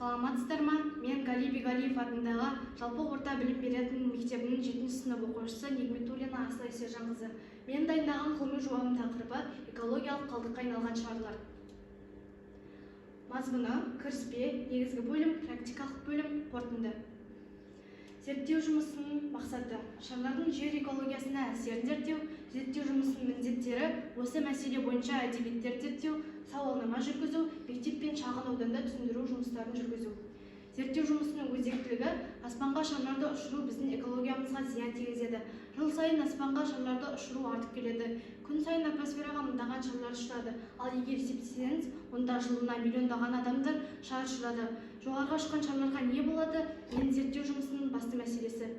Саламатсыздар ма? Мен Гали Бегалиев атындағы жалпы орта білім беретін мектебінің 7-ші сынып оқушысы Нигметуллина Асылай Сержанқызы. Мен дайындаған ғылыми жобамның тақырыбы экологиялық қалдыққа айналған шарлар. Мазмұны: кіріспе, негізгі бөлім, практикалық бөлім, қорытынды. Зерттеу жұмысының мақсаты: шарлардың жер экологиясына әсерін зерттеу. Зерттеу жұмысының міндеттері: осы мәселе бойынша әдебиеттерді зерттеу, сауалнама жүргізу, мектеп пен шағын ауданда түсіндіру жұмыстарын жүргізу. Зерттеу жұмысының өзектілігі: аспанға шарларды ұшыру біздің экологиямызға зиян тигізеді. Жыл сайын аспанға шарларды ұшыру артып келеді. Күн сайын атмосфераға мыңдаған шарлар ұшырады. Ал егер есептесеңіз, онда жылына миллиондаған адамдар шар ұшырады. Жоғарғы ұшқан шарларға не болады? Мен зерттеу жұмысының басты мәселесі.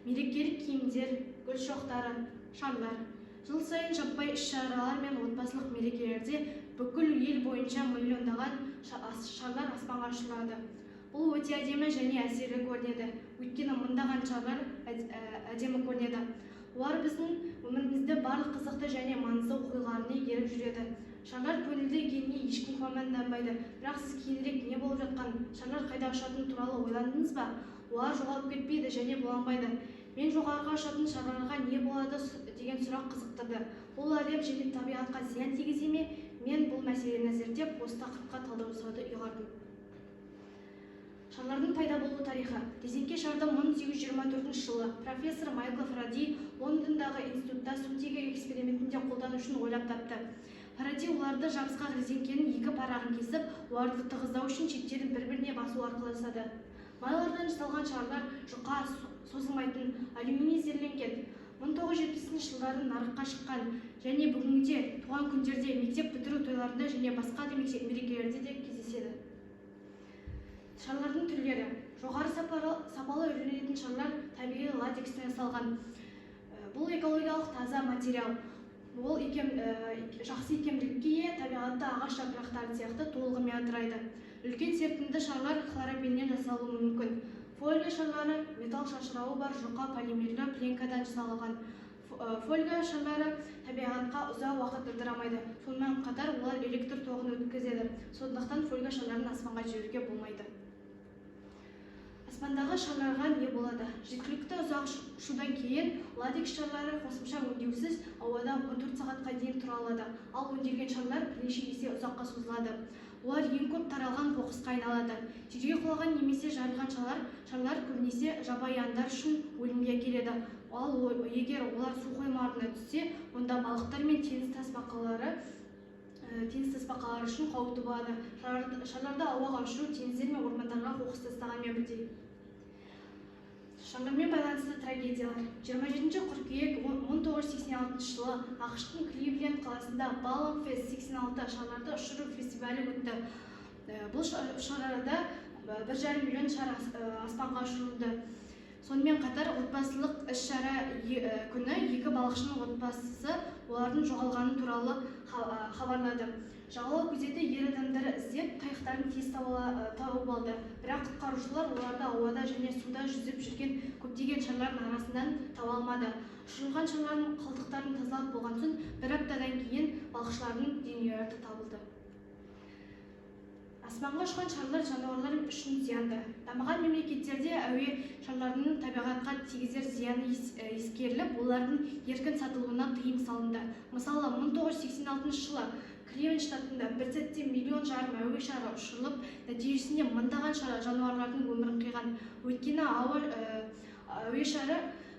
Мерекелік киімдер, гүл шоқтары, шарлар. Жыл сайын жаппай іс-шаралар мен отбасылық мерекелерде бүкіл ел бойынша миллиондаған шарлар аспанға ұшырады. Бұл өте әдемі және әсерлі көрінеді, өйткені мыңдаған шарлар әдемі көрінеді. Олар біздің өмірімізде барлық қызықты және маңызды оқиғаларына еріп жүреді. Шарлар көңілді екеніне ешкім күмәнданбайды. Бірақ сіз кейінірек не болып жатқан, шарлар қайда ұшатыны туралы ойландыңыз ба? Олар жоғалып кетпейді және буланбайды. Мен жоғарыға ұшатын шарларға не болады деген сұрақ қызықтырды. Ол әлем және табиғатқа зиян тигізе ме? Мен бұл мәселені зерттеп, осы тақырыпқа талдау жасауды ұйғардым. Шарлардың пайда болу тарихы. Резеңке шарды 1824 жылы профессор Майкл Фаради Лондондағы институтта сутегі экспериментінде қолдану үшін ойлап тапты. Фаради оларды жабысқақ резеңкенің екі парағын кесіп, оларды тығыздау үшін шеттерін бір-біріне басу арқылы жасады. Майлардан жасалған шарлар жұқа, созылмайтын, алюминий зерленген. 1970 жылдары нарыққа шыққан және бүгінде туған күндерде, мектеп бітіру тойларында және басқа да мерекелерде де кездеседі. Шарлардың түрлері. Жоғары сапалы үрленетін шарлар табиғи латекстен жасалған. Бұл экологиялық таза материал. Ол жақсы икемділікке ие, табиғатта ағаш жапырақтары сияқты толығымен ыдырайды. Үлкен серпімді шарлар хлоропеннен жасалуы мүмкін. Фольга шарлары металл шашырауы бар жұқа полимерлі пленкадан жасалған. Фольга шарлары табиғатқа ұзақ уақыт ыдырамайды. Сонымен қатар олар электр тоғын өткізеді. Сондықтан фольга шарларын аспанға жіберуге болмайды. Аспандағы шарларға не болады? Жеткілікті ұзақ ұшудан кейін ладекс шарлары қосымша өңдеусіз ауада 14 сағатқа дейін тұра алады. Ал өңделген шарлар бірнеше есе ұзаққа созылады. Олар ең көп таралған қоқысқа айналады. Жерге құлаған немесе жарылған шарлар көбінесе жабайы аңдар үшін өлімге әкеледі. Ал егер олар су қоймаларына түссе, онда балықтар мен теңіз тасбақалары үшін қауіпті болады. Шарларды ауаға ұшыру теңіздер мен ормандарға қоқыс тастағанмен бірдей. Шарлармен байланысты трагедиялар. 27 қыркүйек 1986 жылы ақш-тың Кливленд қаласында Баллон Фест 86 шарларды ұшыру фестивалі өтті. Бұл шарада 1,5 миллион шар аспанға ұшырылды. Сонымен қатар отбасылық іс-шара күні екі балықшының отбасысы олардың жоғалғаны туралы хабарлады. Жағалау күзеті ер адамдары іздеп, қайықтарын тез тауып алды. Бірақ құтқарушылар оларды ауада және суда жүзіп жүрген көптеген шарлардың арасынан таба алмады. Ұшырылған шарлардың қалдықтарын тазалап болған соң, бір аптадан кейін балықшылардың денелері табылды. Аспанға ұшқан шарлар жануарлар үшін зиянды. Дамыған мемлекеттерде әуе шарларының табиғатқа тигізер зияны ескеріліп, олардың еркін сатылуына тыйым салынды. Мысалы, 1986 жылы Кливленд штатында бір сәтте 1,5 миллион әуе шары ұшырылып, нәтижесінде мыңдаған жануарлардың өмірін қиған. Өйткені әуе шары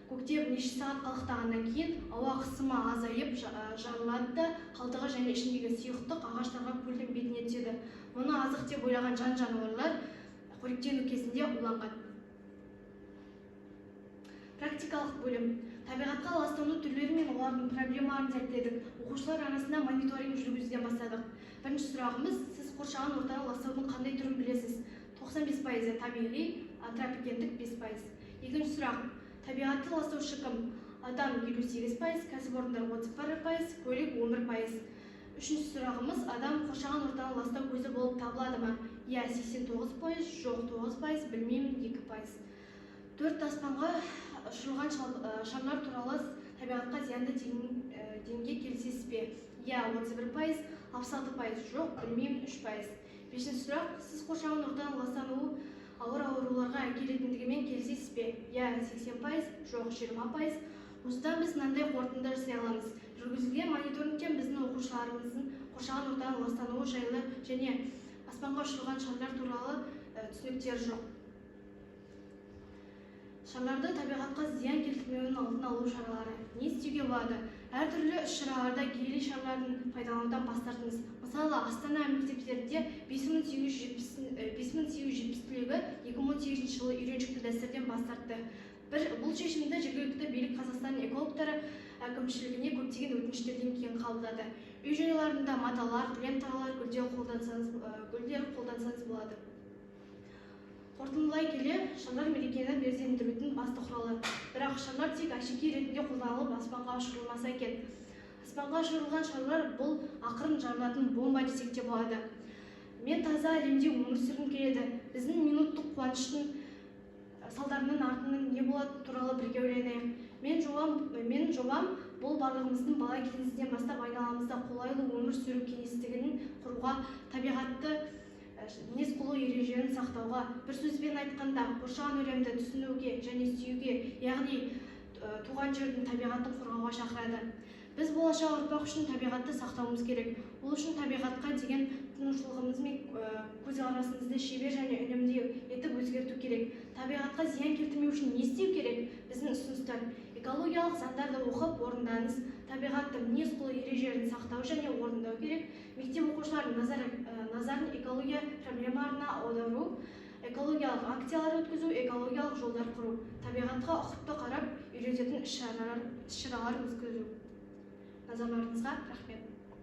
көкте бірнеше сағат қалықтағаннан кейін ауа қысымы азайып жарылады да, қалдығы және ішіндегі сұйықтық ағаштарға көлдің бетіне түседі. Мұны азық деп ойлаған жануарлар қоректену кезінде уланған. Практикалық бөлім. Табиғатқа ластану түрлері мен олардың проблемаларын зерттедік. Оқушылар арасында мониторинг жүргізуден бастадық. Бірінші сұрағымыз: сіз қоршаған ортаны ластаудың қандай түрін білесіз? 95% табиғи, антропогендік 5%. Екінші сұрақ: табиғатты ластаушы кім? Адам 58%, кәсіпорындар 31%, көлік 11%. Үшінші сұрағымыз: адам қоршаған ортаны ластау көзі болып табылады ма? Иә, 89%, жоқ 9%, білмеймін 2%. 4. Аспанға ұшырылған шарлар туралы табиғатқа зиянды деңге келісесіз бе? Иә, 31%, 66%, жоқ, білмеймін 3%. Бесінші сұрақ: сіз қоршаған ортаның ластануы ауыр ауруларға әкелетіндігімен келісесіз бе? Иә 80%, жоқ 20%. Осыдан біз мынандай қорытынды жасай аламыз. Жүргізілген мониторингтен біздің оқушыларымыздың қоршаған ортаның ластануы жайлы және аспанға ұшырылған шарлар туралы түсініктері жоқ. Шарларды табиғатқа зиян келтірмеуінің алдын алу шаралары. Не істеуге болады? Әртүрлі іс-шараларда киелі шарларын пайдаланудан бас тартыңыз. Мысалы, Астана мектептерінде 5870 түлегі 2018 жылы үйреншікті дәстүрден бас тартты. Бұл шешімді жергілікті билік Қазақстан экологтары әкімшілігіне көптеген өтініштерден кейін қабылдады. Үй-жайларында маталар, ленталар, гүлдер қолдансаңыз болады. Қорытындылай келе, шарлар мерекені безендірудің басты құралы. Бірақ шарлар тек әшекей ретінде қолданылып, аспанға ұшырылмаса екен. Аспанға ұшырылған шарлар бұл ақырын жарылатын бомба десек те болады. Мен таза әлемде өмір сүргім келеді. Біздің минуттық қуаныштың салдарынан артынан не болады туралы бірге ойланайық. Мен жобам бұл барлығымыздың бала кезімізден бастап айналамызда қолайлы өмір сүру кеңістігін құруға, табиғатты мінез-құлық ережелерін сақтауға, бір сөзбен айтқанда, қоршаған өлемді түсінуге және сүюге, яғни туған жердің табиғатын қорғауға шақырады. Біз болашақ ұрпақ үшін табиғатты сақтауымыз керек. Бұл үшін табиғатқа деген тұтынушылығымыз мен көзқарасымызды шебер және үнемді етіп өзгерту керек. Табиғатқа зиян келтірмеу үшін не істеу керек? Біздің ұсыныстар: экологиялық заңдарды оқып орындаңыз, табиғатты мінез-құлық ережелерін сақтау және орындау керек. Мектеп оқушыларының назарын экология проблемаларына аудару, экологиялық акциялар өткізу, экологиялық жолдар құру, табиғатқа ұқыпты қарап үйрететін іс-шаралар өткізу. Назарларыңызға рахмет.